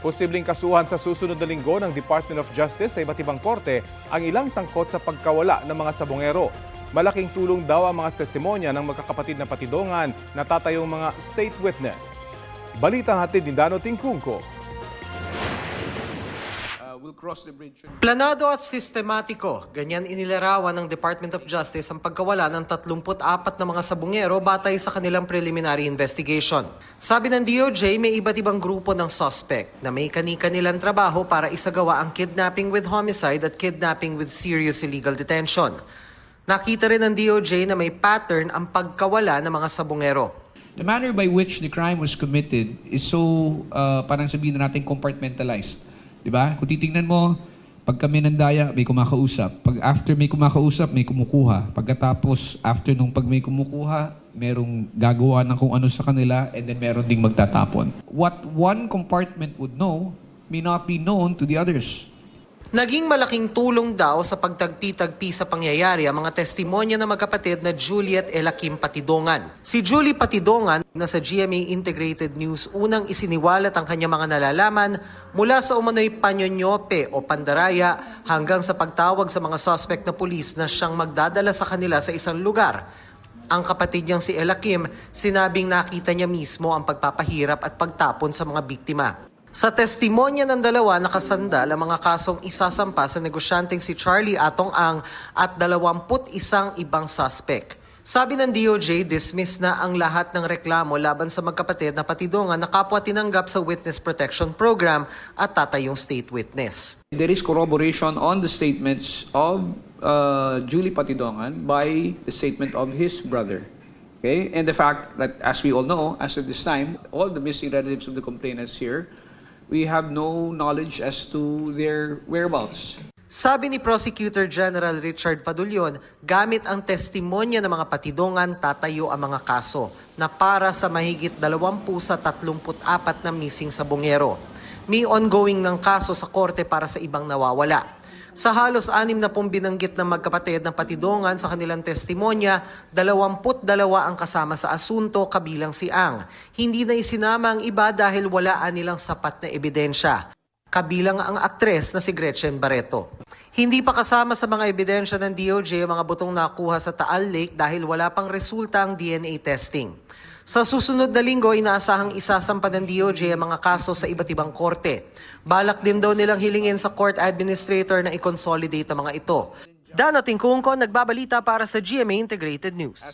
Posibleng kasuhan sa susunod na linggo ng Department of Justice sa iba't ibang korte ang ilang sangkot sa pagkawala ng mga sabongero. Malaking tulong daw ang mga testimonya ng magkakapatid na Patidongan na tatayong mga state witness. Balitang hatid ni Dano Tingkungko. Planado at sistematiko, ganyan inilarawan ng Department of Justice ang pagkawala ng 34 na mga sabungero batay sa kanilang preliminary investigation. Sabi ng DOJ, may iba't ibang grupo ng suspect na may kani-kanilang trabaho para isagawa ang kidnapping with homicide at kidnapping with serious illegal detention. Nakita rin ng DOJ na may pattern ang pagkawala ng mga sabungero. The manner by which the crime was committed is so, parang sabihin na natin, compartmentalized. Diba? Kung titingnan mo, pag kami nandaya, may kumakausap. Pag after may kumakausap, may kumukuha. Pagkatapos, after nung pag may kumukuha, merong gagawa ng kung ano sa kanila and then meron ding magtatapon. What one compartment would know may not be known to the others. Naging malaking tulong daw sa pagtagpi-tagpi sa pangyayari ang mga testimonya ng magkapatid na Julie at Elakim Patidongan. Si Julie Patidongan na sa GMA Integrated News unang isiniwalat ang kanyang mga nalalaman mula sa umano'y panyonyope o pandaraya hanggang sa pagtawag sa mga suspect na pulis na siyang magdadala sa kanila sa isang lugar. Ang kapatid niyang si Elakim, sinabing nakita niya mismo ang pagpapahirap at pagtapon sa mga biktima. Sa testimonya ng dalawa, nakasandal ang mga kasong isasampa sa negosyanteng si Charlie Atong Ang at 21 ibang suspect. Sabi ng DOJ, dismiss na ang lahat ng reklamo laban sa magkapatid na Patidongan na kapwa tinanggap sa Witness Protection Program at tatayong state witness. There is corroboration on the statements of Julie Patidongan by the statement of his brother. Okay? And the fact that, as we all know, as of this time, all the missing relatives of the complainants here, we have no knowledge as to their whereabouts. Sabi ni Prosecutor General Richard Fadulion, gamit ang testimonya ng mga Patidongan tatayo ang mga kaso na para sa mahigit 20 sa 34 na missing sabongero. May ongoing ng kaso sa korte para sa ibang nawawala. Sa halos 60 binanggit ng magkapatid na Patidongan sa kanilang testimonya, 22 ang kasama sa asunto kabilang si Ang. Hindi na isinama ang iba dahil walaan nilang sapat na ebidensya. Kabilang ang aktres na si Gretchen Barreto. Hindi pa kasama sa mga ebidensya ng DOJ ang mga butong nakuha sa Taal Lake dahil wala pang resulta ang DNA testing. Sa susunod na linggo, inaasahang isasampa ng DOJ ang mga kaso sa iba't ibang korte. Balak din daw nilang hilingin sa court administrator na i-consolidate ang mga ito. Dano Tingkungko, nagbabalita para sa GMA Integrated News.